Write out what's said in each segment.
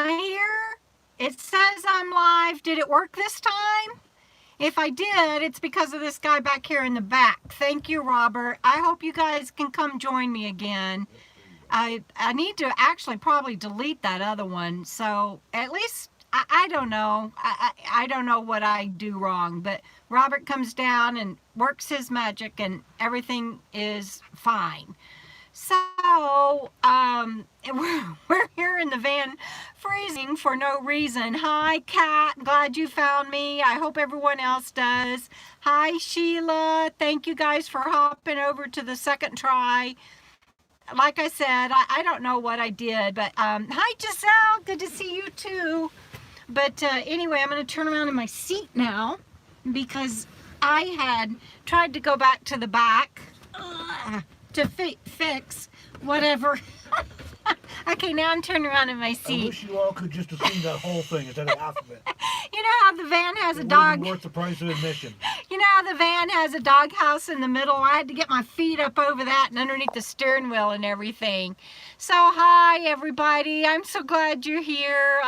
here? It says I'm live. Did it work this time? If I did, it's because of this guy back here in the back. Thank you, Robert. I hope you guys can come join me again. I need to actually probably delete that other one. So at least, I don't know. I don't know what I do wrong, but Robert comes down and works his magic and everything is fine. So, we're here in the van freezing for no reason. Hi, Kat. Glad you found me. I hope everyone else does. Hi, Sheila. Thank you guys for hopping over to the second try. Like I said, I don't know what I did, but hi, Giselle. Good to see you too. But anyway, I'm going to turn around in my seat now because I had tried to go back to the back. To fix whatever. Okay, now I'm turning around in my seat. I wish you all could just have seen that whole thing instead of half of it. You know how the van has a dog. dog. Worth the price of admission. You know how the van has a dog house in the middle? I had to get my feet up over that and underneath the steering wheel and everything. So hi everybody. I'm so glad you're here.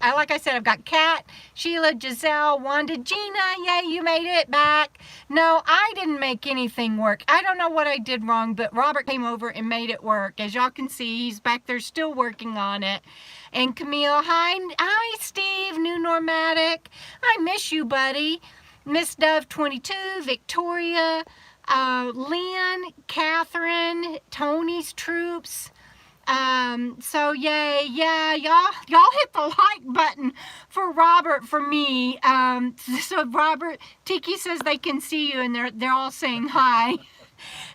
Like I said, I've got Kat, Sheila, Giselle, Wanda, Gina. Yay, you made it back. No, I didn't make anything work. I don't know what I did wrong, but Robert came over and made it work. As y'all can see, he's back there still working on it. And Camille, hi Steve, New Normatic. I miss you, buddy. Miss Dove 22, Victoria, Lynn, Catherine, Tony's Troops. So yay, yeah, y'all hit the like button for Robert for me. So Robert, Tiki says they can see you and they're all saying hi.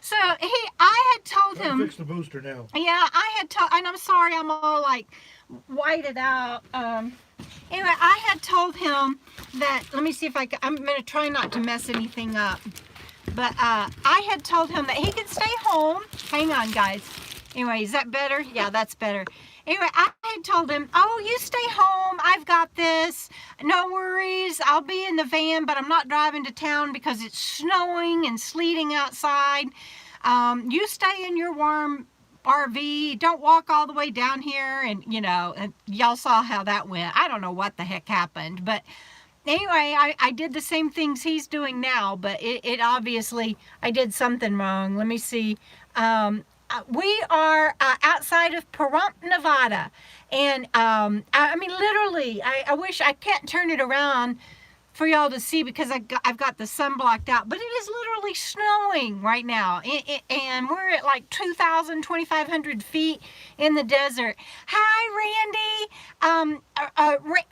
So I had told him. Fix the booster now. Yeah, I had told, and I'm sorry, I'm all like whited out. Anyway, I had told him that, let me see if I'm going to try not to mess anything up. But I had told him that he could stay home. Hang on, guys. Anyway, is that better? Yeah, that's better. Anyway, I had told him, oh, you stay home. I've got this. No worries. I'll be in the van, but I'm not driving to town because it's snowing and sleeting outside. You stay in your warm RV. Don't walk all the way down here. And, you know, y'all saw how that went. I don't know what the heck happened. But anyway, I did the same things he's doing now, but it obviously, I did something wrong. Let me see. We are outside of Pahrump, Nevada, and I mean literally, I wish I can't turn it around for y'all to see because I've got the sun blocked out, but it is literally snowing right now, and we're at like 2,000, 2,500 feet in the desert. Hi, Randy.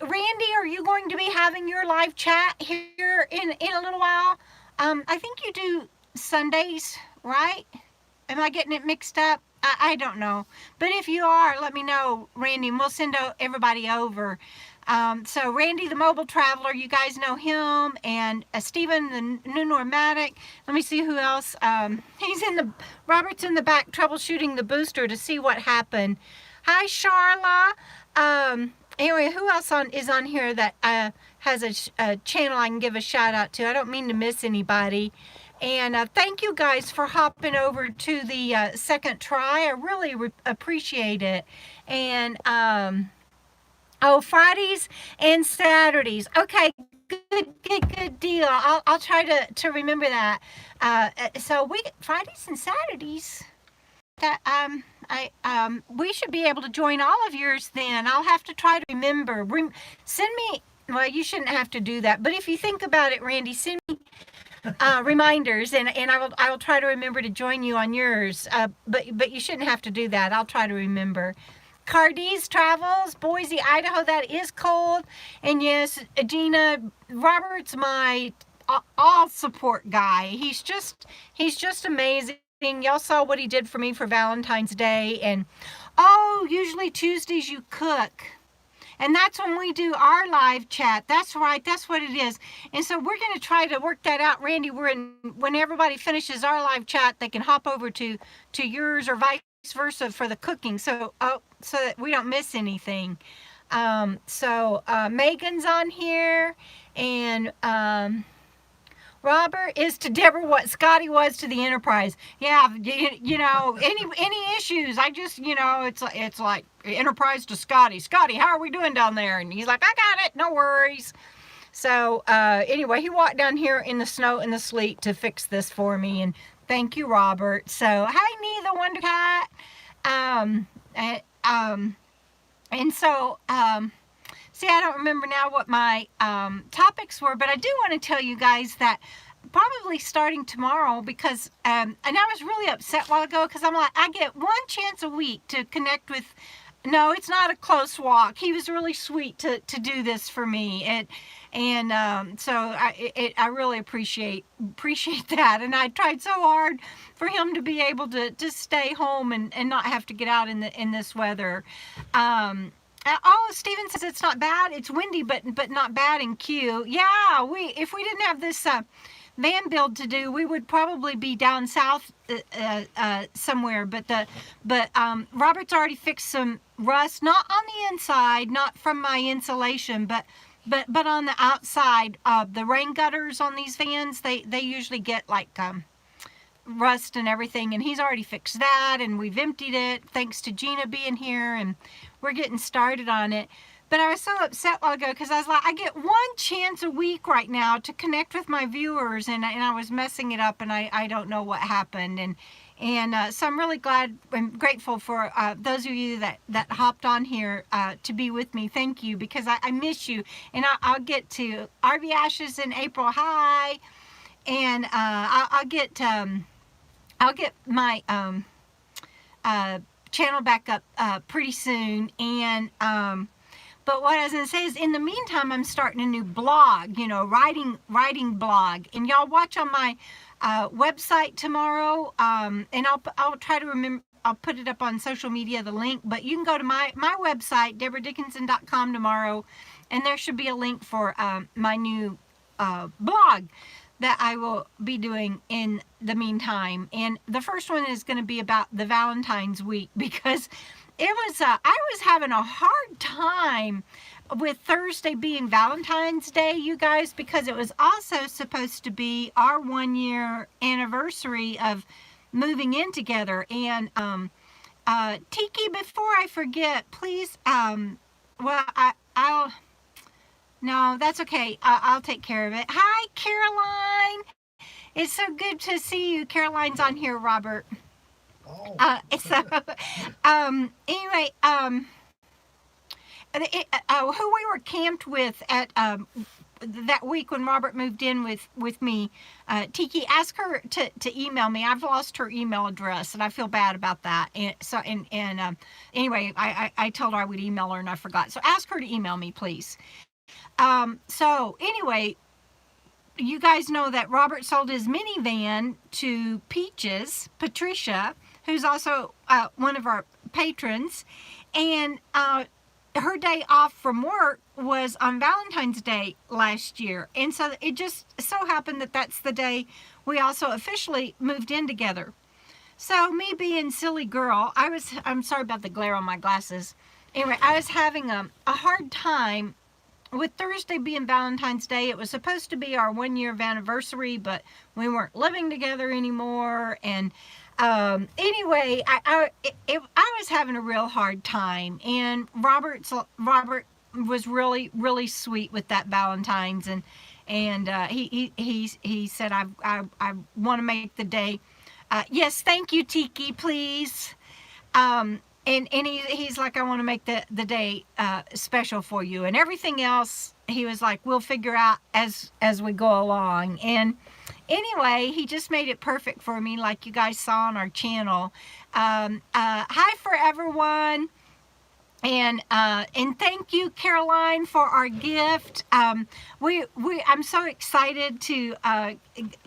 Randy, are you going to be having your live chat here in a little while? I think you do Sundays, right? Am I getting it mixed up? I don't know. But if you are, let me know, Randy, and we'll send everybody over. So Randy, the mobile traveler, you guys know him, and Stephen, the New Normatic. Let me see who else. Robert's in the back troubleshooting the booster to see what happened. Hi, Charla. Anyway, who else is on here that has a channel I can give a shout out to? I don't mean to miss anybody. And thank you guys for hopping over to the second try. I really appreciate it. And, oh, Fridays and Saturdays. Okay, good deal. I'll try to remember that. So Fridays and Saturdays, we should be able to join all of yours then. I'll have to try to remember. Send me, well, you shouldn't have to do that. But if you think about it, Randy, send me reminders, and I will try to remember to join you on yours. But you shouldn't have to do that. I'll try to remember. Cardi's Travels, Boise, Idaho. That is cold. And yes, Gina, Robert's my all support guy. He's just amazing. Y'all saw what he did for me for Valentine's Day. And oh, usually Tuesdays you cook. And that's when we do our live chat. That's right. That's what it is. And so we're going to try to work that out, Randy. When everybody finishes our live chat, they can hop over to yours or vice versa for the cooking. So that we don't miss anything. Megan's on here, and Robert is to Debra what Scotty was to the Enterprise. Yeah, you know, any issues, I just, you know, it's like Enterprise to Scotty. Scotty, how are we doing down there? And he's like, I got it, no worries. So anyway, he walked down here in the snow and the sleet to fix this for me, and thank you, Robert. So hi, Nee, the Wonder Cat. And so see, I don't remember now what my topics were, but I do want to tell you guys that probably starting tomorrow, because and I was really upset a while ago because I'm like, I get one chance a week to connect with. No, it's not a close walk. He was really sweet to do this for me, and so I really appreciate that. And I tried so hard for him to be able to stay home and not have to get out in this weather. Oh, Steven says it's not bad. It's windy, but not bad in Q. Yeah, if we didn't have this van build to do, we would probably be down south somewhere. But Robert's already fixed some rust, not on the inside, not from my insulation, but on the outside. The rain gutters on these vans, they usually get like rust and everything, and he's already fixed that, and we've emptied it thanks to Gina being here, and we're getting started on it. But I was so upset a while ago because I was like, I get one chance a week right now to connect with my viewers, and I was messing it up, and I don't know what happened. And so I'm really glad and grateful for those of you that hopped on here to be with me. Thank you, because I miss you. And I'll get to RV Ashes in April. Hi. And I'll get my channel back up pretty soon. And but what I was going to say is, in the meantime, I'm starting a new blog, you know, writing blog. And y'all watch on my website tomorrow, and I'll try to remember. I'll put it up on social media, the link. But you can go to my website, debradickinson.com, tomorrow, and there should be a link for my new blog that I will be doing in the meantime. And the first one is going to be about the Valentine's week, because it was I was having a hard time with Thursday being Valentine's Day, you guys, because it was also supposed to be our 1-year anniversary of moving in together. And Tiki, before I forget, please, well, I'll no, that's okay. I'll take care of it. Hi, Caroline. It's so good to see you. Caroline's on here, Robert. Oh. Anyway, who we were camped with at that week when Robert moved in with me, Tiki, ask her to email me. I've lost her email address, and I feel bad about that. And so, anyway, I told her I would email her, and I forgot. So ask her to email me, please. So anyway, you guys know that Robert sold his minivan to Peaches, Patricia, who's also one of our patrons, and her day off from work was on Valentine's Day last year. And so it just so happened that that's the day we also officially moved in together. So me being silly girl, I'm sorry about the glare on my glasses. Anyway, I was having a hard time with Thursday being Valentine's Day. It was supposed to be our 1-year anniversary, but we weren't living together anymore. And anyway, I was having a real hard time, and Robert was really sweet with that Valentine's, and he said, I want to make the day. Yes, thank you, Tiki, please. And he's like, I want to make the day special for you, and everything else he was like, we'll figure out as we go along. And anyway, he just made it perfect for me, like you guys saw on our channel. Hi for everyone, and thank you, Caroline, for our gift. I'm so excited to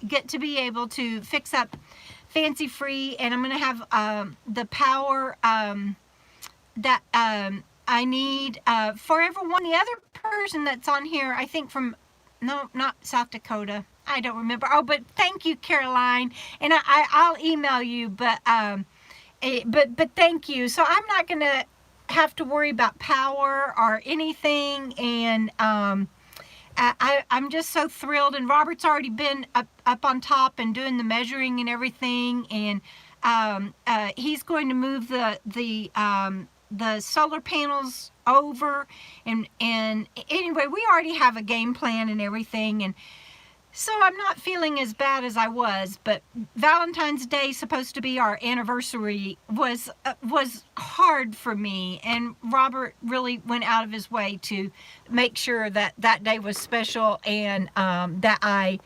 get to be able to fix up Fancy Free, and I'm gonna have the power that I need for everyone. The other person that's on here, I think from, no, not South Dakota, I don't remember. Oh, but thank you, Caroline, and I'll email you. But thank you. So I'm not gonna have to worry about power or anything, and I'm just so thrilled, and Robert's already been up on top and doing the measuring and everything, and he's going to move the solar panels over, and anyway, we already have a game plan and everything, and so I'm not feeling as bad as I was. But Valentine's Day, supposed to be our anniversary, was hard for me, and Robert really went out of his way to make sure that that day was special, and that I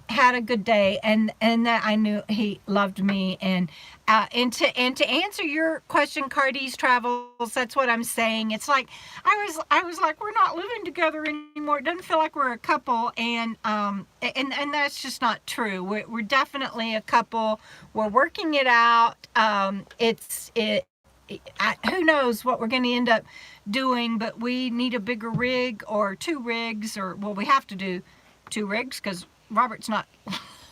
had a good day, and that I knew he loved me, and to answer your question, Cardi's Travels, that's what I'm saying. It's like I was like, we're not living together anymore. It doesn't feel like we're a couple, and that's just not true. We're definitely a couple. We're working it out. Who knows what we're going to end up doing, but we need a bigger rig or 2 rigs, or well, we have to do 2 rigs because Robert's not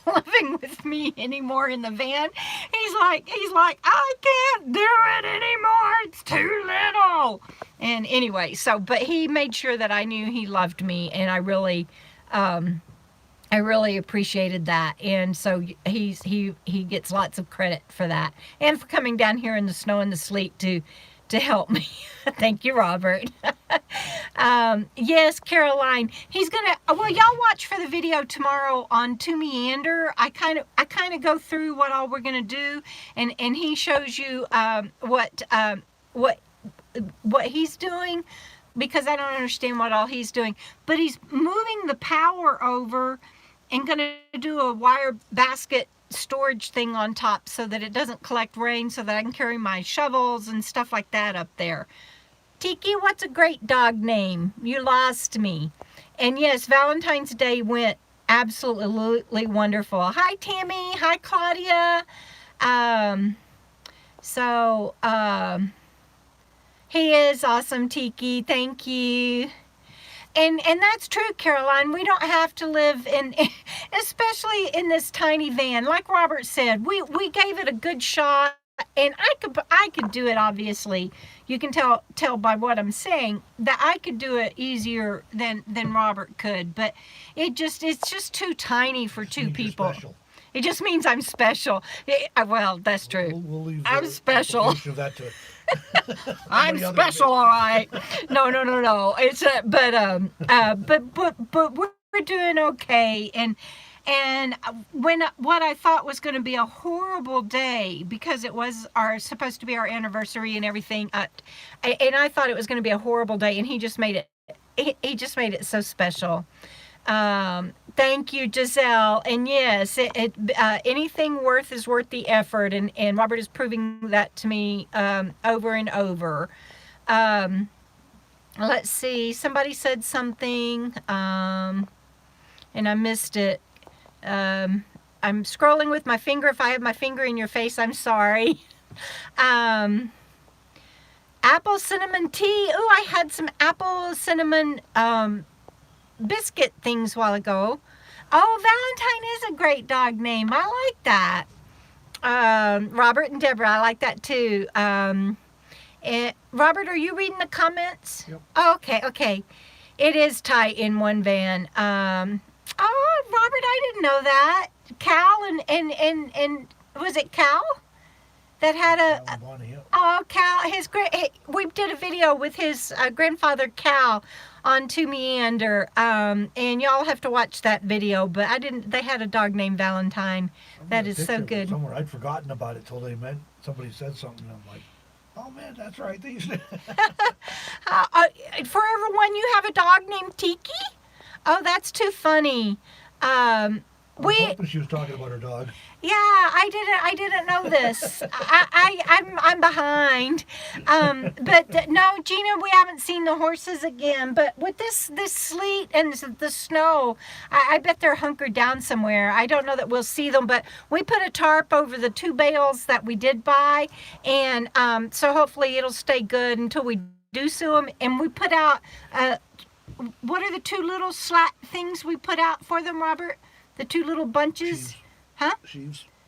living with me anymore in the van. He's like, I can't do it anymore. It's too little. And anyway, but he made sure that I knew he loved me, and I really appreciated that. And so he gets lots of credit for that, and for coming down here in the snow and the sleet to help me. Thank you, Robert. Yes, Caroline. He's gonna. Well, y'all watch for the video tomorrow on twomeander. I kind of go through what all we're gonna do, and he shows you what he's doing, because I don't understand what all he's doing. But he's moving the power over and gonna do a wire basket storage thing on top so that it doesn't collect rain, so that I can carry my shovels and stuff like that up there. Tiki, what's a great dog name? You lost me. And yes, Valentine's Day went absolutely wonderful. Hi, Tammy. Hi, Claudia. He is awesome, Tiki. Thank you. And that's true, Caroline. We don't have to live in, especially in this tiny van. Like Robert said, we gave it a good shot, and I could do it. Obviously, you can tell by what I'm saying that I could do it easier than Robert could. But it's just too tiny for 2 people. It just means I'm special. Well, that's true. We'll leave I'm special. Of that to I'm special, all right. No. It's but we're doing okay, and what I thought was going to be a horrible day, because it was supposed to be our anniversary and everything, and I thought it was going to be a horrible day, and he just made it so special. Thank you, Giselle. And yes, anything is worth the effort, and Robert is proving that to me over and over. Let's see, somebody said something, and I missed it. I'm scrolling with my finger. If I have my finger in your face, I'm sorry. Apple cinnamon tea. Oh, I had some apple cinnamon biscuit things a while ago. Oh, Valentine is a great dog name. I like that. Robert and Debra, I like that too. Robert, are you reading the comments? Yep. Oh, okay. It is tight in one van. Oh, Robert, I didn't know that. Cal and was it Cal that had a? Oh, Cal, we did a video with his grandfather Cal on twomeander, and y'all have to watch that video. But I didn't. They had a dog named Valentine. That is so good. Somewhere I'd forgotten about it till somebody said something. And I'm like, oh man, that's right. They used to. For everyone, you have a dog named Tiki? Oh, that's too funny. I was hoping she was talking about her dog. Yeah, I didn't know this. I'm behind. But no, Gina, we haven't seen the horses again. But with this sleet and the snow, I bet they're hunkered down somewhere. I don't know that we'll see them, but we put a tarp over the 2 bales that we did buy, and so hopefully it'll stay good until we do see them. And we put out, what are the 2 little slat things we put out for them, Robert? The 2 little bunches? Sheaves. Huh?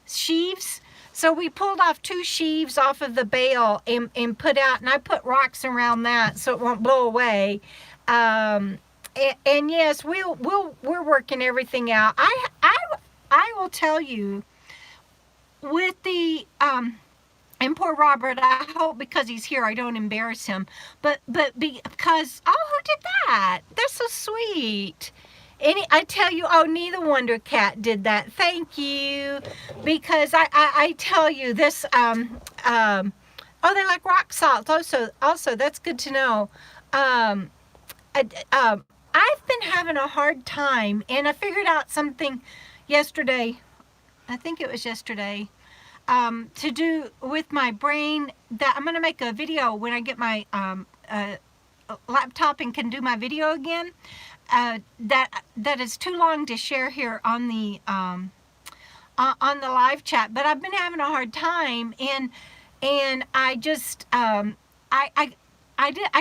Sheaves. So we pulled off 2 sheaves off of the bale and put out, and I put rocks around that so it won't blow away. and yes, we're working everything out. I will tell you, with the and poor Robert, I hope because he's here I don't embarrass him. But because, oh, who did that? That's so sweet. I tell you, oh, neither Wonder Cat did that. Thank you. Because I tell you this, oh, they like rock salt also, that's good to know. I've been having a hard time, and I figured out something yesterday. I think it was yesterday. To do with my brain, that I'm going to make a video when I get my laptop and can do my video again. That is too long to share here on the live chat, but I've been having a hard time, and I just I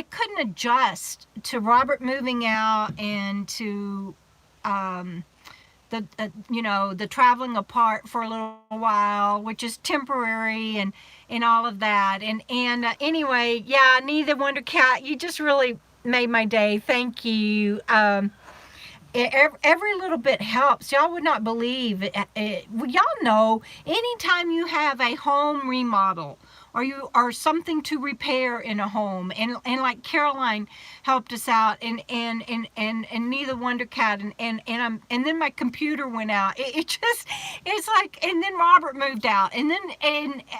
couldn't adjust to Robert moving out and to the traveling apart for a little while, which is temporary, and all of that. And anyway, yeah, neither Wonder Cat, you just really made my day. Thank you. Every little bit helps. Y'all would not believe it. Y'all know, anytime you have a home remodel or something to repair in a home, and like Caroline helped us out, and neither Wonder Cat, and then my computer went out. It's like, and then Robert moved out, and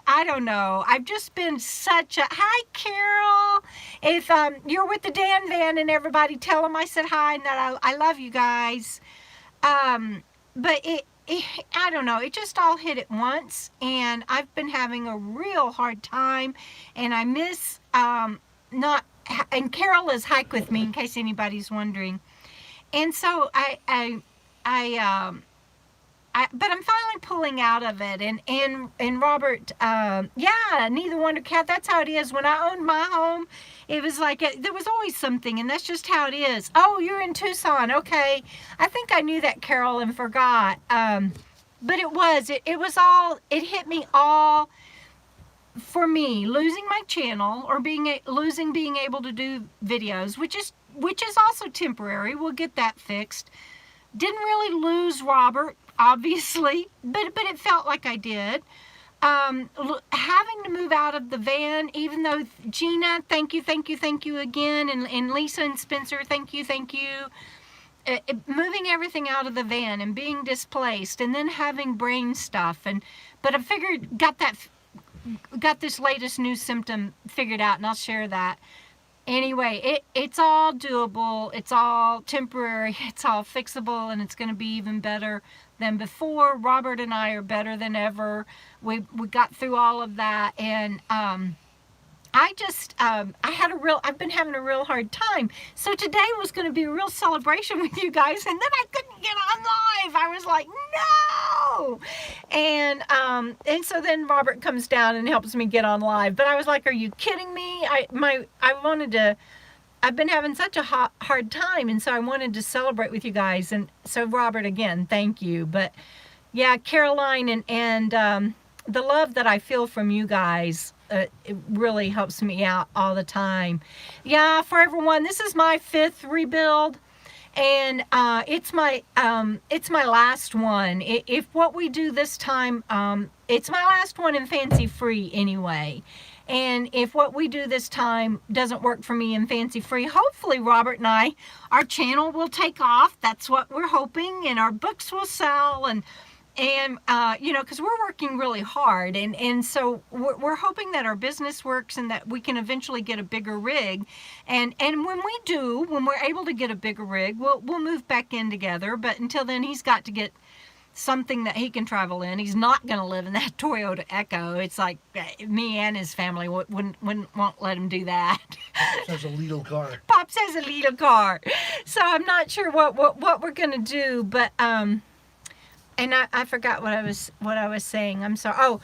I don't know. I've just been such a, hi Carol. If you're with the Dan Van and everybody, tell them I said hi and that I love you guys. But I don't know, it just all hit at once, and I've been having a real hard time, and I miss not, and Carol is hike with me in case anybody's wondering, and so but I'm finally pulling out of it, and Robert, yeah, neither Wonder Cat, that's how it is. When I owned my home, it was like, there was always something, and that's just how it is. Oh, you're in Tucson, okay. I think I knew that, Carol, and forgot. But it was all, it hit me all, for me, losing my channel, or losing being able to do videos, which is also temporary. We'll get that fixed. Didn't really lose Robert, obviously, but it felt like I did. Having to move out of the van, even though Gina, thank you again, and Lisa and Spencer, thank you. Moving everything out of the van and being displaced, and then having brain stuff, but I figured, got this latest new symptom figured out, and I'll share that. Anyway, it's all doable, it's all temporary, it's all fixable, and it's going to be even better than before. Robert and I are better than ever. We got through all of that, and I've been having a real hard time. So today was going to be a real celebration with you guys, and then I couldn't get on live. I was like, no! And so then Robert comes down and helps me get on live. But I was like, are you kidding me? I've been having such a hard time, and so I wanted to celebrate with you guys. And so Robert, again, thank you. But yeah, Caroline and the love that I feel from you guys, it really helps me out all the time. Yeah, for everyone, this is my 5th rebuild, and it's my last one. If what we do this time, it's my last one in Fancy Free anyway. And if what we do this time doesn't work for me in Fancy Free, hopefully Robert and our channel will take off. That's what we're hoping, and our books will sell, and because we're working really hard, and so we're hoping that our business works, and that we can eventually get a bigger rig, and when we're able to get a bigger rig, we'll move back in together. But until then, he's got to get something that he can travel in. He's not going to live in that Toyota Echo. It's like, me and his family won't let him do that. Says a little car. Pop says a little car. So I'm not sure what we're going to do, but and I forgot what I was saying. I'm sorry. Oh,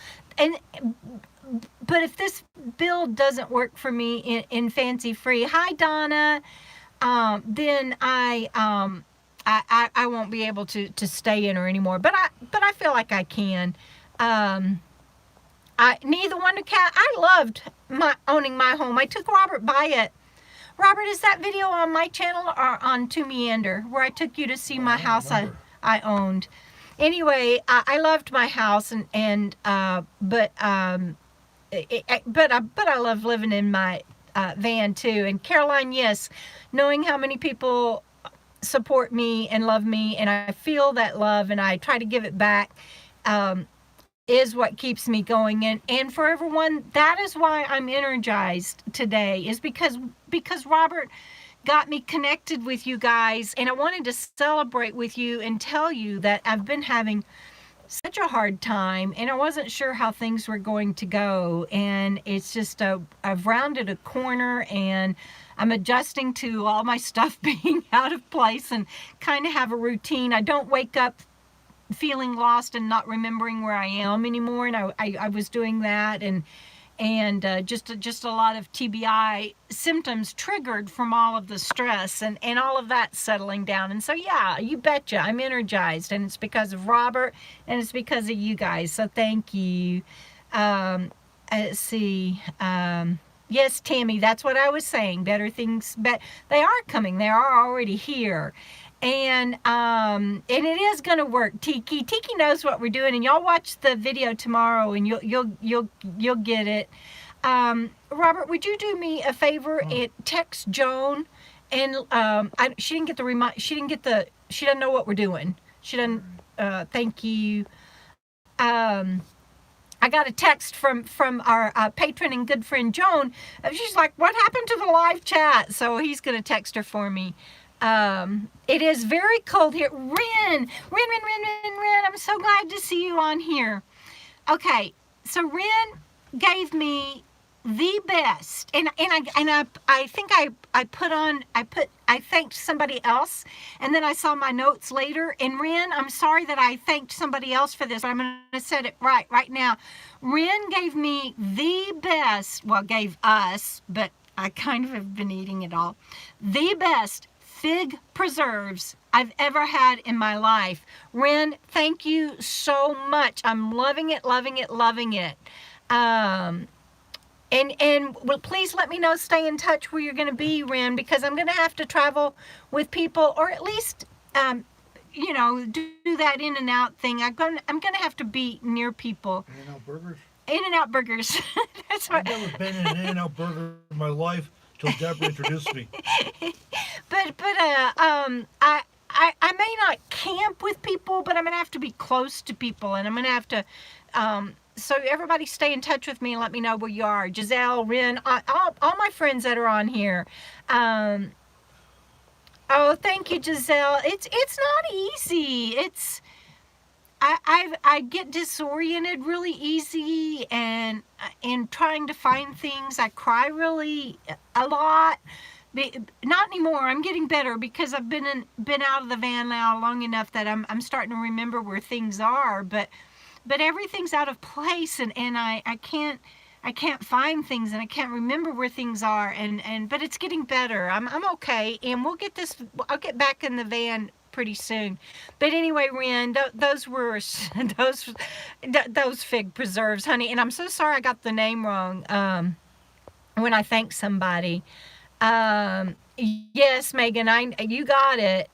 but if this build doesn't work for me in Fancy Free, hi Donna, then I won't be able to stay in her anymore. But I feel like I can. Neither Wonder Cat. I loved owning my home. I took Robert by it Robert, is that video on my channel or on Meander, where I took you to see my house I owned? Anyway, I loved my house, but I love living in my van too. And Caroline, yes, knowing how many people support me and love me, and I feel that love, and I try to give it back, is what keeps me going. And for everyone, that is why I'm energized today, is because Robert got me connected with you guys, and I wanted to celebrate with you and tell you that I've been having such a hard time, and I wasn't sure how things were going to go, and it's just I've rounded a corner, and I'm adjusting to all my stuff being out of place and kind of have a routine. I don't wake up feeling lost and not remembering where I am anymore, and I was doing that, and just a lot of TBI symptoms triggered from all of the stress and all of that settling down. And so, yeah, you betcha, I'm energized, and it's because of Robert, and it's because of you guys. So thank you. Let's see. Yes, Tammy, that's what I was saying. Better things, but they are coming. They are already here. And it is gonna work. Tiki knows what we're doing, and y'all watch the video tomorrow, and you'll get it. Robert, would you do me a favor? Text Joan, and she didn't get the she doesn't know what we're doing. She doesn't. Thank you. I got a text from our patron and good friend Joan. She's like, "What happened to the live chat?" So he's gonna text her for me. It is very cold here. Ren, I'm so glad to see you on here. Okay, so Ren gave me the best, and I think I thanked somebody else, and then I saw my notes later. And Ren, I'm sorry that I thanked somebody else for this, but I'm gonna set it right now. Ren gave me the best, well, gave us, but I kind of have been eating it all. The best fig preserves I've ever had in my life. Ren, thank you so much. I'm loving it. And well, please let me know, stay in touch where you're going to be, Ren, because I'm going to have to travel with people, or at least, you know, do that in and out thing. I'm going to have to be near people. In-N-Out Burgers? In-N-Out Burgers. That's what. I've never been in an In-N-Out Burger in my life till Debra introduced me. But I may not camp with people, but I'm gonna have to be close to people, and I'm gonna have to. So everybody, stay in touch with me and let me know where you are. Giselle, Ren, all my friends that are on here. Oh, thank you, Giselle. It's not easy. I get disoriented really easy, and in trying to find things, I cry really a lot. Not anymore. I'm getting better because I've been out of the van now long enough that I'm starting to remember where things are. But everything's out of place, and I can't find things, and I can't remember where things are. But it's getting better. I'm okay, and we'll get this. I'll get back in the van pretty soon. But anyway, Ren, those were those fig preserves, honey. And I'm so sorry I got the name wrong when I thanked somebody. Yes, Megan, you got it.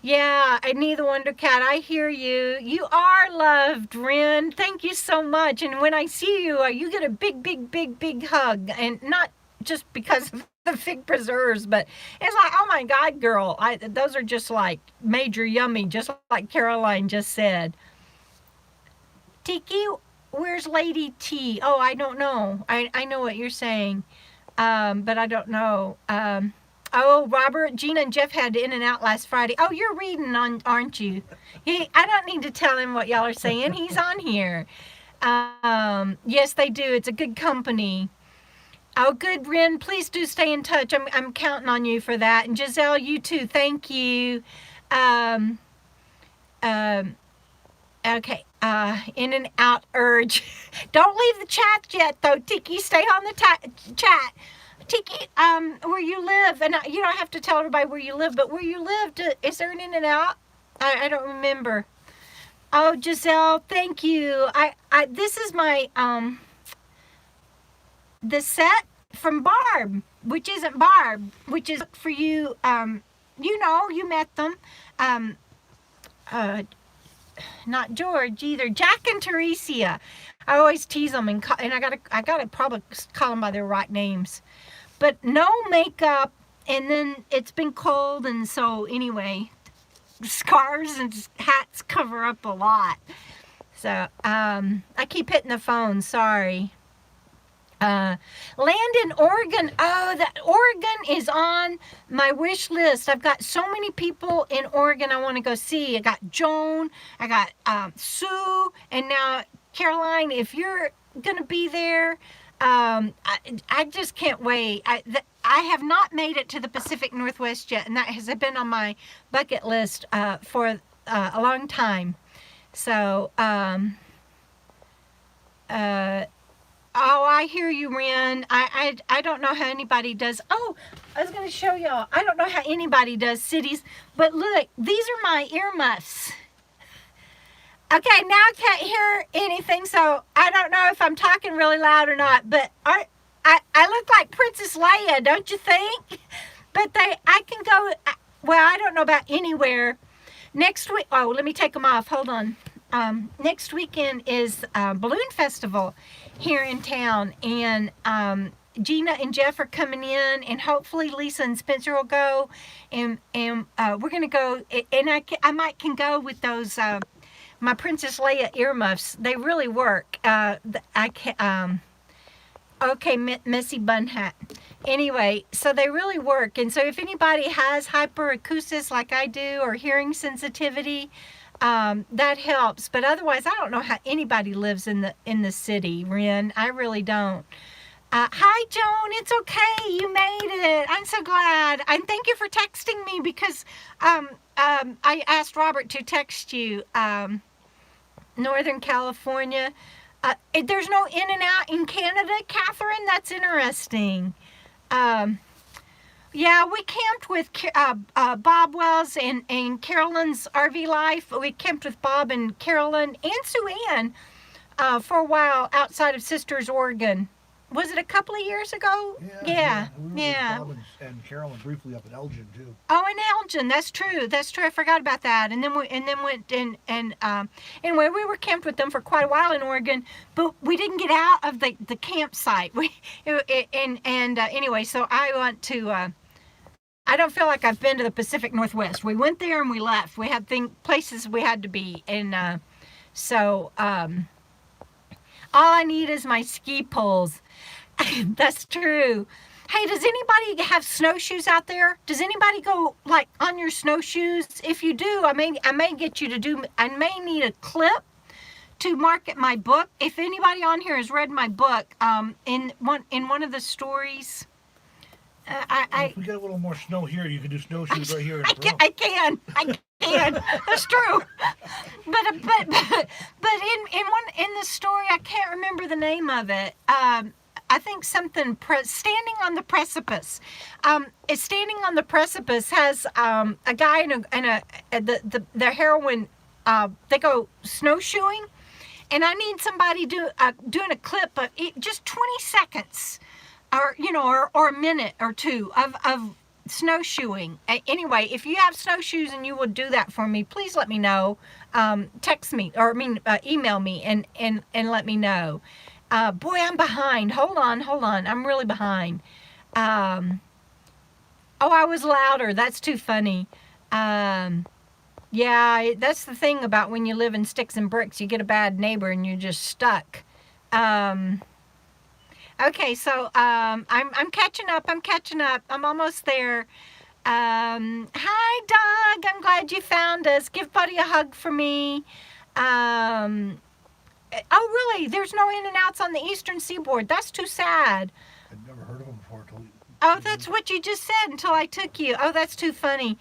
Yeah, I need the Wonder Cat. I hear you. You are loved, Ren. Thank you so much. And when I see you, you get a big hug. And not just because of the fig preserves, but it's like, oh my God, girl. Those are just like major yummy, just like Caroline just said. Tiki, where's Lady T? Oh, I don't know. I know what you're saying. But I don't know. Oh, Robert, Gina, and Jeff had In-N-Out last Friday. Oh, you're reading on, aren't you? I don't need to tell him what y'all are saying. He's on here. Yes, they do. It's a good company. Oh, good, Ren. Please do stay in touch. I'm counting on you for that. And Giselle, you too. Thank you. Okay. In-N-Out urge. Don't leave the chat yet, though, Tiki. Stay on the chat. Tiki, where you live, and you don't have to tell everybody where you live, but where you live, is there an In-N-Out? I don't remember. Oh, Giselle, thank you. This is my, the set from Barb, which isn't Barb, which is for you. You know, you met them. Not George either. Jack and Teresia. I always tease them, and I gotta probably call them by their right names. But no makeup, and then it's been cold, and so anyway, scarves and hats cover up a lot. So I keep hitting the phone. Sorry. Land in Oregon. Oh, that Oregon is on my wish list. I've got so many people in Oregon I want to go see. I got Joan, I got Sue, and now Caroline. If you're gonna be there, I just can't wait. I have not made it to the Pacific Northwest yet, and that has been on my bucket list for a long time. So, oh, I hear you, Ren. I don't know how anybody does. Oh, I was going to show y'all. I don't know how anybody does cities, but look, these are my earmuffs. Okay, now I can't hear anything, so I don't know if I'm talking really loud or not, but I look like Princess Leia, don't you think? But I can go, well, I don't know about anywhere. Next week, oh, let me take them off. Hold on. Next weekend is Balloon Festival here in town, and Gina and Jeff are coming in, and hopefully Lisa and Spencer will go, and we're gonna go, and I might can go with those my Princess Leia earmuffs. They really work. I can okay, messy bun hat. Anyway, so they really work, and so if anybody has hyperacusis like I do, or hearing sensitivity, that helps. But otherwise, I don't know how anybody lives in the city, Ren. I really don't. Hi, Joan. It's okay. You made it. I'm so glad. And thank you for texting me, because I asked Robert to text you. Northern California. There's no in and out in Canada, Catherine. That's interesting. Yeah, we camped with Bob Wells and Carolyn's RV Life. We camped with Bob and Carolyn and Sue Ann for a while outside of Sisters, Oregon. Was it a couple of years ago? Yeah. We were with Bob and Carolyn briefly up in Elgin too. Oh, in Elgin, that's true. That's true. I forgot about that. And then went and anyway, we were camped with them for quite a while in Oregon, but we didn't get out of the campsite. Anyway, so I want to. I don't feel like I've been to the Pacific Northwest. We went there and we left. We had places we had to be, and so all I need is my ski poles. That's true. Hey, does anybody have snowshoes out there? Does anybody go like on your snowshoes? If you do, I may get you to do. I may need a clip to market my book. If anybody on here has read my book, in one of the stories. If we get a little more snow here, you can do snowshoes right here. I can. That's true. But in the story, I can't remember the name of it. I think something standing on the precipice. Standing on the precipice has a guy and the heroine. They go snowshoeing, and I need somebody doing a clip of just 20 seconds. Or a minute or two of snowshoeing. Anyway, if you have snowshoes and you would do that for me, please let me know. Text me, or email me and let me know. Boy, I'm behind. Hold on. I'm really behind. Oh, I was louder. That's too funny. Yeah, that's the thing about when you live in sticks and bricks. You get a bad neighbor and you're just stuck. Okay, so I'm catching up. I'm almost there. Hi, Doug. I'm glad you found us. Give Buddy a hug for me. Oh, really? There's no in and outs on the Eastern Seaboard. That's too sad. I've never heard of them before. Oh, that's what you just said until I took you. Oh, that's too funny.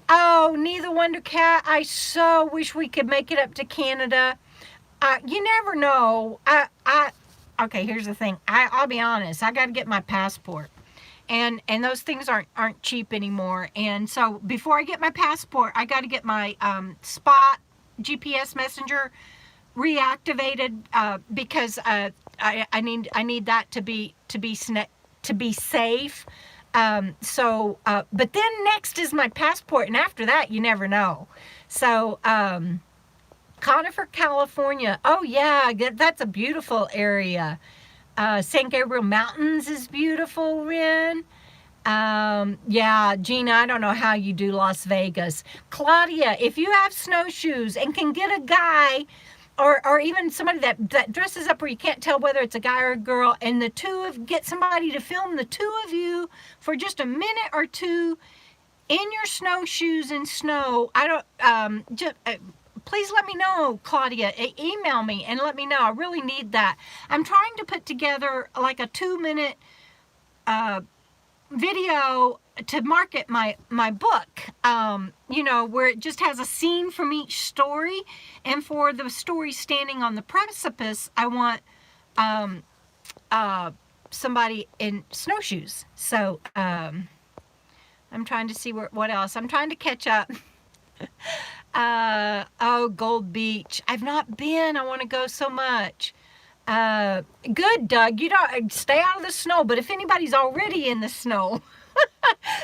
Oh, neither Wonder Cat. I so wish we could make it up to Canada. You never know. Okay, here's the thing. I'll be honest. I got to get my passport, and those things aren't cheap anymore. And so before I get my passport, I got to get my Spot GPS messenger reactivated because I need that to be to be safe. But then next is my passport, and after that, you never know. So, Conifer, California. Oh yeah, that's a beautiful area. San Gabriel Mountains is beautiful, Rin. Yeah, Gina, I don't know how you do Las Vegas. Claudia, if you have snowshoes and can get a guy or even somebody that dresses up where you can't tell whether it's a guy or a girl, and get somebody to film the two of you for just a minute or two in your snowshoes in snow. Please let me know, Claudia. Email me and let me know. I really need that. I'm trying to put together like a 2-minute video to market my book, where it just has a scene from each story, and for the story standing on the precipice, I want somebody in snowshoes. So I'm trying to see what else. I'm trying to catch up. Gold Beach. I've not been. I want to go so much. Good, Doug. You don't stay out of the snow, but if anybody's already in the snow,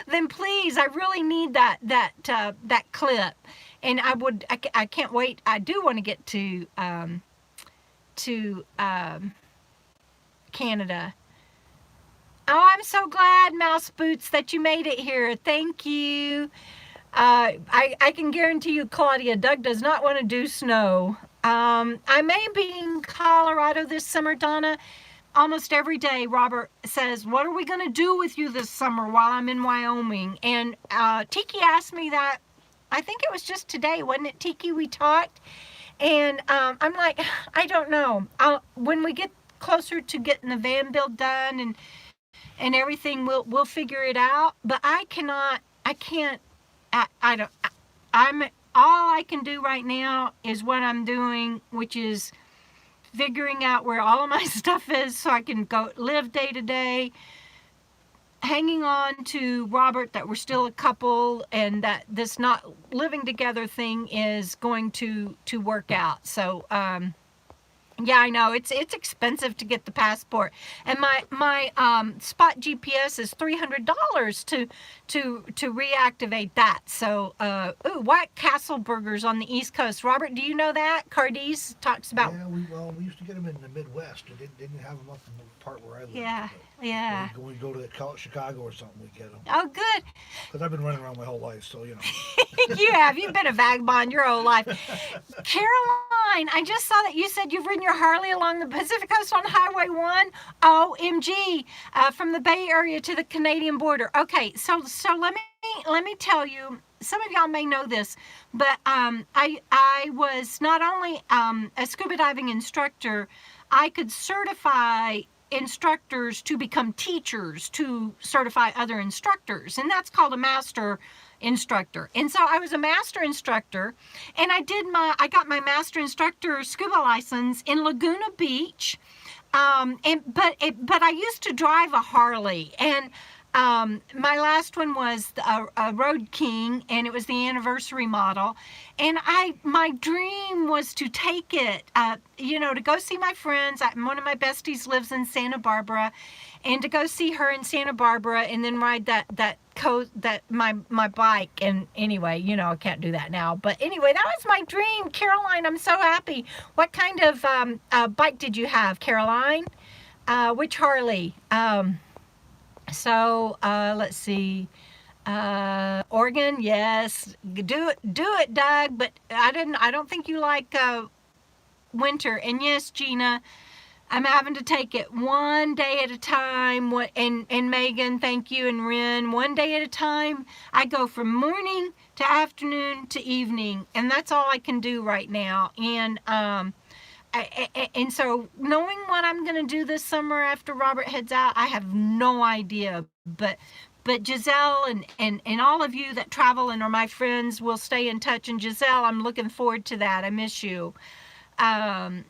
then please, I really need that clip. And I can't wait. I do want to get to Canada. Oh, I'm so glad, Mouse Boots, that you made it here. Thank you. I can guarantee you, Claudia, Doug does not want to do snow. I may be in Colorado this summer, Donna. Almost every day, Robert says, what are we going to do with you this summer while I'm in Wyoming? And Tiki asked me that, I think it was just today, wasn't it, Tiki, we talked? And I'm like, I don't know. When we get closer to getting the van build done and everything, we'll figure it out. But all I can do right now is what I'm doing, which is figuring out where all of my stuff is so I can go live day to day, hanging on to Robert that we're still a couple and that this not living together thing is going to work out. So, yeah, I know it's expensive to get the passport, and my spot GPS is $300 to reactivate that. So, White Castle burgers on the East Coast. Robert, do you know that? Cardi's talks about. Yeah, we used to get them in the Midwest. We didn't have them up in the part where I live. Yeah, yeah. When we go to Chicago or something, we get them. Oh, good. Because I've been running around my whole life, so you know. You've been a vagabond your whole life. Caroline, I just saw that you said you've ridden your Harley along the Pacific Coast on Highway 1. OMG, from the Bay Area to the Canadian border. Okay, so let me tell you, some of y'all may know this, but I was not only a scuba diving instructor, I could certify instructors to become teachers to certify other instructors, and that's called a master instructor. And so I was a master instructor, and I got my master instructor scuba license in Laguna Beach, but I used to drive a Harley, and my last one was a Road King, and it was the anniversary model, and my dream was to take it, to go see my friends. One of my besties lives in Santa Barbara, and to go see her in Santa Barbara, and then ride my bike. And anyway, I can't do that now, but anyway, that was my dream. Caroline, I'm so happy. What kind of bike did you have, Caroline? Which Harley? So let's see. Oregon, yes. Do it, Doug. But I don't think you like winter. And yes, Gina, I'm having to take it one day at a time. And Megan, thank you, and Rin, one day at a time. I go from morning to afternoon to evening, and that's all I can do right now. And and so knowing what I'm going to do this summer after Robert heads out, I have no idea. But Giselle and all of you that travel and are my friends will stay in touch. And Giselle, I'm looking forward to that. I miss you. Yes,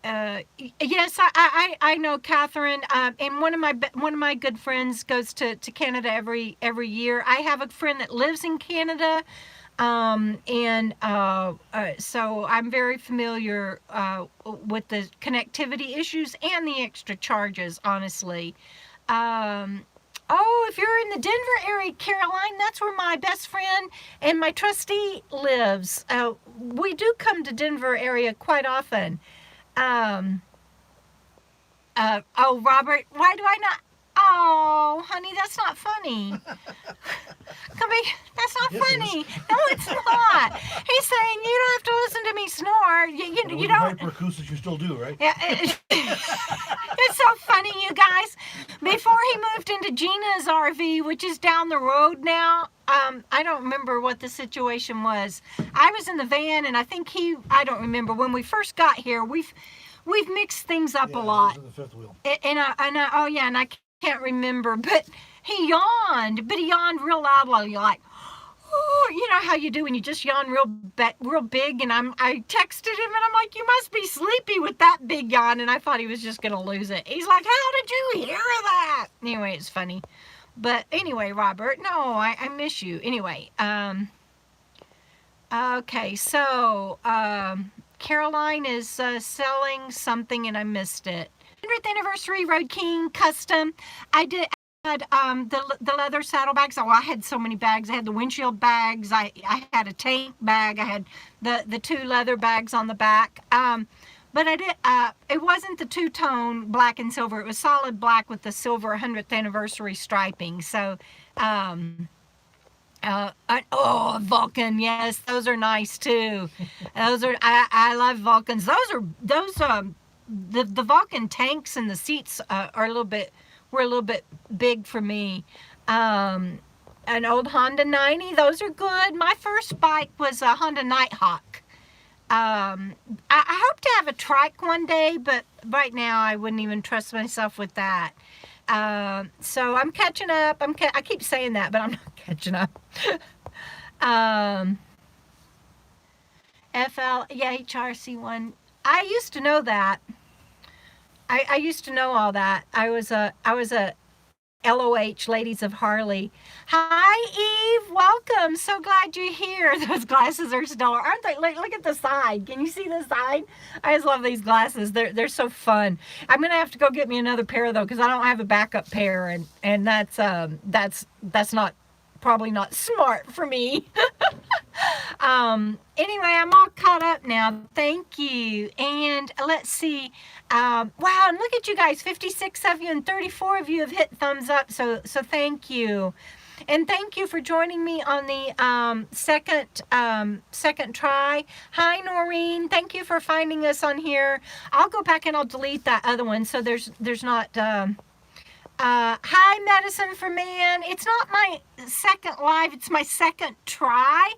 I know, Catherine. And one of my good friends goes to Canada every year. I have a friend that lives in Canada. So I'm very familiar with the connectivity issues and the extra charges, honestly. Oh, if you're in the Denver area, Caroline, that's where my best friend and my trustee lives. We do come to Denver area quite often. Oh, Robert, why do I not? Oh, honey, that's not funny. Come here, that's not Yes, it funny. is. No, it's not. He's saying you don't have to listen to me snore. You don't. Hyperacoustics, you still do, right? Yeah, it's so funny, you guys. Before he moved into Gina's RV, which is down the road now, I don't remember what the situation was. I was in the van, and I think I don't remember. When we first got here, we've mixed things up a lot. In the fifth wheel. And I can't remember, but he yawned real loudly, like, oh, you know how you do when you just yawn real big. And I texted him, and I'm like, you must be sleepy with that big yawn. And I thought he was just gonna lose it. He's like, how did you hear that? Anyway, it's funny. But anyway, Robert, no, I miss you. Anyway, okay, so Caroline is selling something, and I missed it. 100th anniversary Road King custom. I had the leather saddlebags. Oh, I had so many bags. I had the windshield bags. I had a tank bag. I had the 2 leather bags on the back. But I did. It wasn't the 2-tone black and silver. It was solid black with the silver 100th anniversary striping. So, Vulcan, yes, those are nice too. Those are I love Vulcans. The Vulcan tanks and the seats were a little bit big for me. An old Honda 90, those are good. My first bike was a Honda Nighthawk. I hope to have a trike one day, but right now I wouldn't even trust myself with that. So I'm catching up. I keep saying that, but I'm not catching up. HRC1. I used to know that. I used to know all that. I was a LOH, Ladies of Harley. Hi, Eve. Welcome. So glad you're here. Those glasses are stellar, aren't they? Look at the side. Can you see the side? I just love these glasses. They're so fun. I'm gonna have to go get me another pair though, because I don't have a backup pair, and that's not probably not smart for me. Anyway, I'm all caught up now. Thank you. And let's see. Wow, and look at you guys. 56 of you and 34 of you have hit thumbs up. So thank you. And thank you for joining me on the second try. Hi, Noreen. Thank you for finding us on here. I'll go back and I'll delete that other one so there's not hi, Medicine for Man. It's not my second live, it's my second try,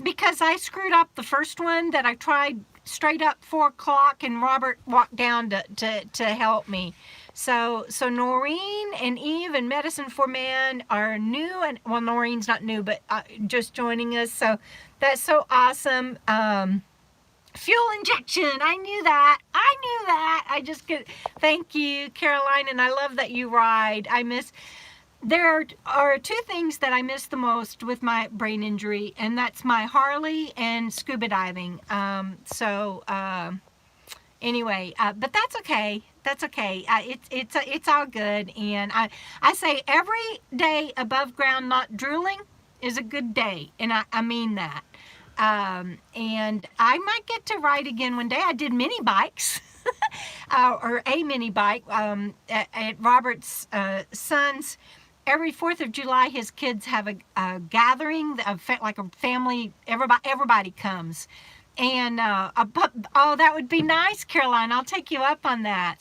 because I screwed up the first one that I tried straight up 4 o'clock, and Robert walked down to help me. So Noreen and Eve and Medicine for Man are new, and well, Noreen's not new, but just joining us. So that's so awesome. Fuel injection. I knew that. I just could. Thank you, Caroline, and I love that you ride. There are 2 things that I miss the most with my brain injury, and that's my Harley and scuba diving. Anyway, but that's okay. That's okay. It's all good. And I say every day above ground not drooling is a good day, and I mean that. And I might get to ride again one day. I did mini bikes, or a mini bike, at Robert's son's. Every 4th of July, his kids have a gathering, like a family, everybody comes. And, oh, that would be nice, Caroline. I'll take you up on that.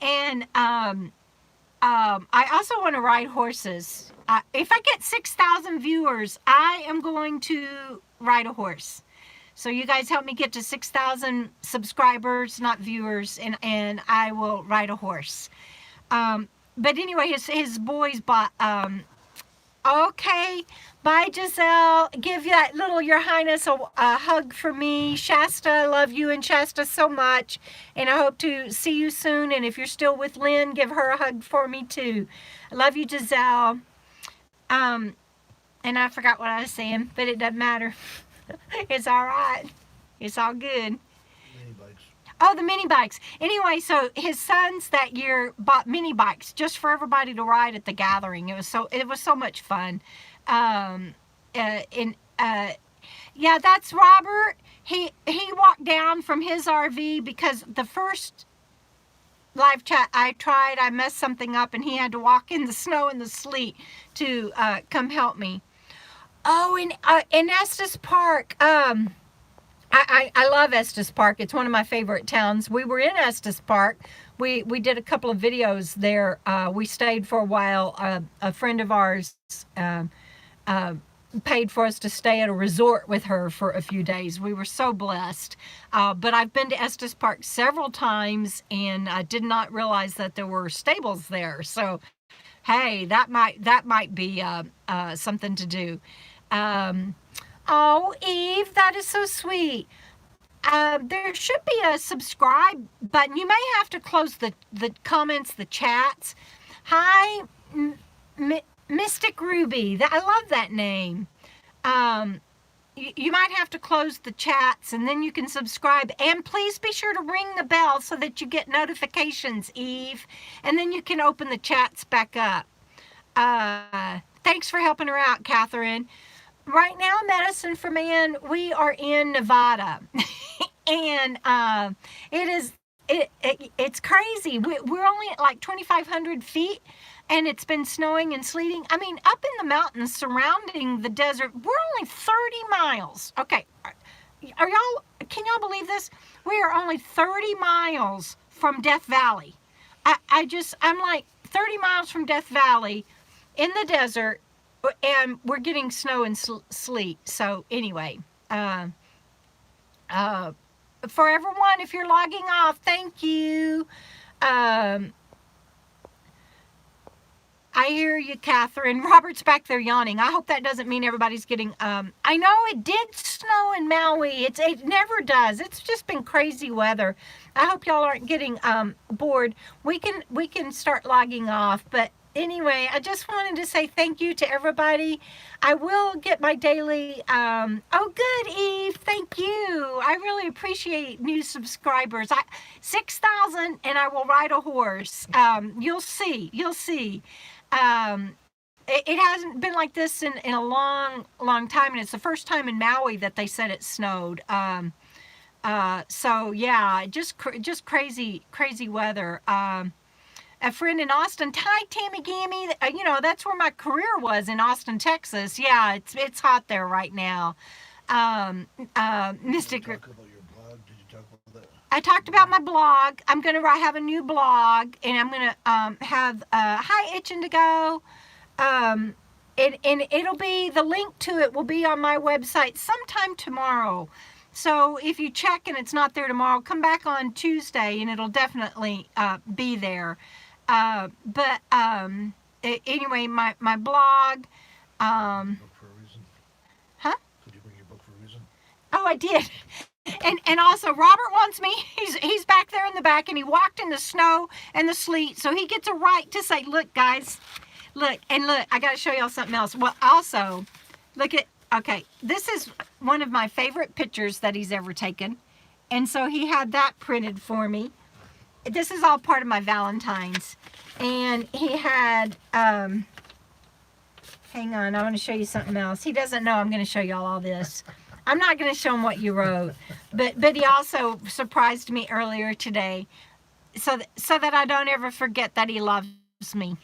And, I also want to ride horses. If I get 6,000 viewers, I am going to ride a horse. So you guys help me get to 6,000 subscribers, not viewers, and I will ride a horse. But anyway, his boys bought, okay, bye, Giselle. Give that little Your Highness a hug for me. Shasta, I love you and Shasta so much, and I hope to see you soon. And if you're still with Lynn, give her a hug for me too. I love you, Giselle. And I forgot what I was saying, but it doesn't matter. It's all right. It's all good. Mini bikes. Oh, the mini bikes. Anyway, so his sons that year bought mini bikes just for everybody to ride at the gathering. It was so much fun. Yeah, that's Robert. He walked down from his RV because the first live chat I messed something up, and he had to walk in the snow and the sleet to come help me. Oh, in Estes Park. I love Estes Park. It's one of my favorite towns. We were in Estes Park. We did a couple of videos there. We stayed for a while. A friend of ours paid for us to stay at a resort with her for a few days. We were so blessed. But I've been to Estes Park several times, and I did not realize that there were stables there. So, hey, that might be something to do. Oh, Eve, that is so sweet. There should be a subscribe button. You may have to close the comments, the chats. Hi, Mystic Ruby. I love that name. You might have to close the chats, and then you can subscribe. And please be sure to ring the bell so that you get notifications, Eve. And then you can open the chats back up. Thanks for helping her out, Catherine. Right now, Medicine for Man, we are in Nevada, and it's crazy. We're only at like 2,500 feet, and it's been snowing and sleeting. I mean, up in the mountains surrounding the desert, we're only 30 miles. Okay, can y'all believe this? We are only 30 miles from Death Valley. I'm like 30 miles from Death Valley in the desert, and we're getting snow and sleet. So anyway, for everyone, if you're logging off, thank you. I hear you, Catherine. Robert's back there yawning. I hope that doesn't mean everybody's getting, I know it did snow in Maui. It never does. It's just been crazy weather. I hope y'all aren't getting bored. We can start logging off, but anyway, I just wanted to say thank you to everybody. I will get my daily, oh good, Eve, thank you. I really appreciate new subscribers. 6,000 and I will ride a horse. You'll see. It hasn't been like this in a long time, and it's the first time in Maui that they said it snowed. So yeah, just crazy weather. A friend in Austin, hi Tammy Gammy, that's where my career was, in Austin, Texas. Yeah, it's hot there right now. Mystic. Did you talk about your blog? Did you talk about that? I talked about my blog. I'm gonna have a new blog, and I'm gonna have hi Itchin' to Go. And it'll be, the link to it will be on my website sometime tomorrow. So if you check and it's not there tomorrow, come back on Tuesday and it'll definitely be there. Anyway, my blog. Book for a reason. Huh? Did you bring your book for a reason? Oh, I did. And also Robert wants me, he's back there in the back, and he walked in the snow and the sleet, so he gets a right to say, look guys, look, I gotta show y'all something else. Well, also, look at, okay, this is one of my favorite pictures that he's ever taken, and so he had that printed for me. This is all part of my Valentines, and he had, hang on, I want to show you something else. He doesn't know I'm going to show y'all all this. I'm not going to show him what you wrote, but he also surprised me earlier today, so that I don't ever forget that he loves me.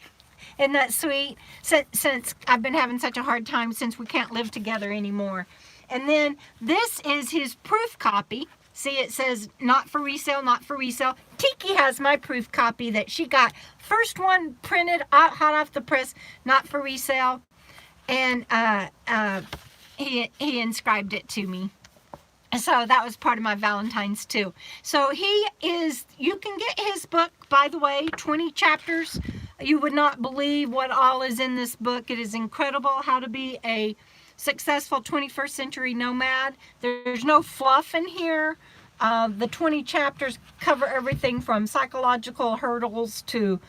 Isn't that sweet? Since I've been having such a hard time since we can't live together anymore. And then this is his proof copy. See, it says not for resale, not for resale. Tiki has my proof copy that she got. First one printed hot off the press, not for resale. And he inscribed it to me. So that was part of my Valentine's too. So he is, you can get his book, by the way, 20 chapters. You would not believe what all is in this book. It is incredible how to be a successful 21st century nomad. There's no fluff in here. The 20 chapters cover everything from psychological hurdles to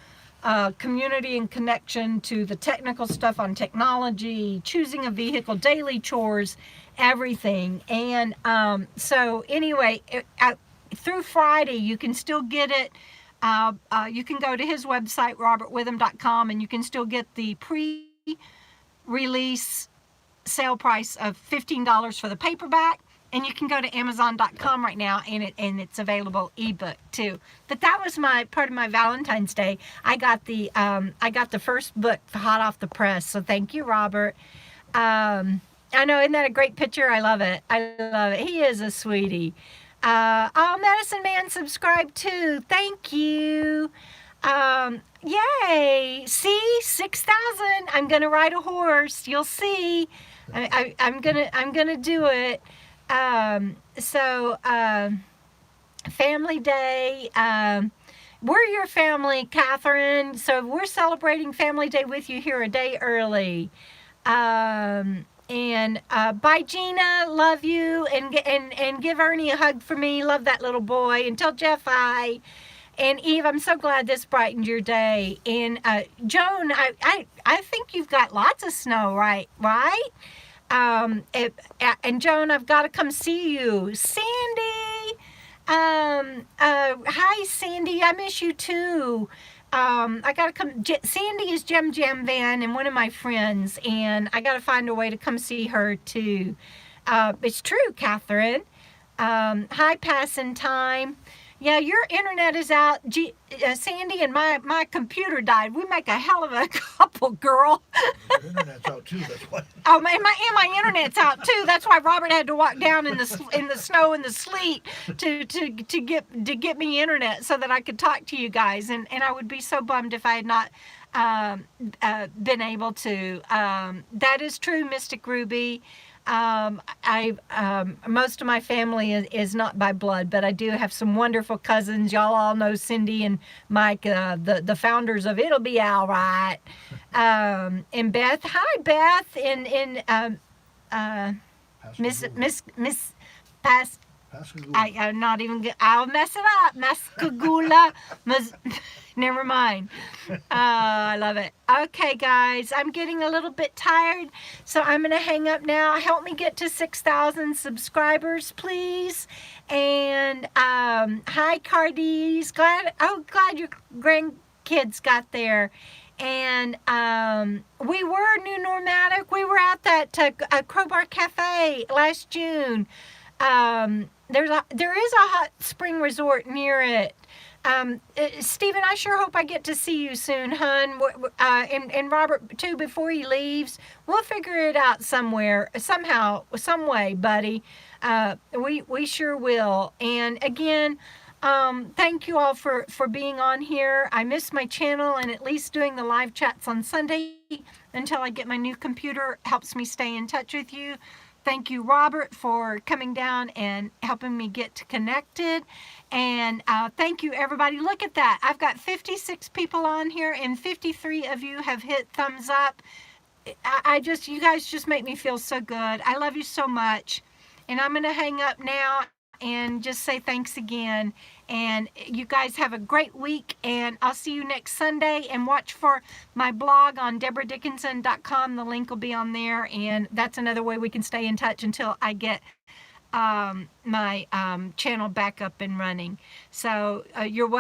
community and connection to the technical stuff on technology, choosing a vehicle, daily chores, everything. And so anyway, through Friday, you can still get it. You can go to his website, robertwitham.com, and you can still get the pre-release sale price of $15 for the paperback. And you can go to Amazon.com right now, and it's available ebook too. But that was my part of my Valentine's Day. I got the first book hot off the press. So thank you, Robert. I know, isn't that a great picture? I love it. I love it. He is a sweetie. Medicine Man subscribed too. Thank you. Yay! See, 6,000. I'm gonna ride a horse. You'll see. I'm gonna do it. Family Day, we're your family, Catherine, so we're celebrating Family Day with you here a day early. Bye, Gina, love you, and give Ernie a hug for me, love that little boy, and tell Jeff hi. And Eve, I'm so glad this brightened your day. And Joan, I think you've got lots of snow, right? And Joan, I've got to come see you. Sandy, hi Sandy, I miss you too. I gotta come. Sandy is Jam Van and one of my friends, and I gotta find a way to come see her too. It's true, Catherine. Hi, passing time. Yeah, your internet is out, Sandy, and my computer died. We make a hell of a couple, girl. Your internet's out too. That's why. Oh, my internet's out too. That's why Robert had to walk down in the snow and the sleet to get me internet so that I could talk to you guys. And I would be so bummed if I had not been able to. That is true, Mystic Ruby. Most of my family is not by blood, but I do have some wonderful cousins. Y'all all know Cindy and Mike, the founders of It'll Be All Right. And Beth, hi Beth, and Miss I'm not even. I'll mess it up. Mascagula. Never mind. I love it. Okay, guys, I'm getting a little bit tired, so I'm gonna hang up now. Help me get to 6,000 subscribers, please. And hi, Cardies. Glad your grandkids got there. And we were New Normatic. We were at that Crowbar Cafe last June. There is a hot spring resort near it. Stephen, I sure hope I get to see you soon, hun. And Robert too, before he leaves. We'll figure it out somewhere, somehow, some way, buddy. We sure will. And again, thank you all for being on here. I miss my channel, and at least doing the live chats on Sunday until I get my new computer helps me stay in touch with you. Thank you, Robert, for coming down and helping me get connected. And thank you, everybody. Look at that. I've got 56 people on here, and 53 of you have hit thumbs up. You guys just make me feel so good. I love you so much. And I'm going to hang up now and just say thanks again. And you guys have a great week, and I'll see you next Sunday. And watch for my blog on debradickinson.com. The link will be on there, and that's another way we can stay in touch until I get my channel back up and running. So you're welcome.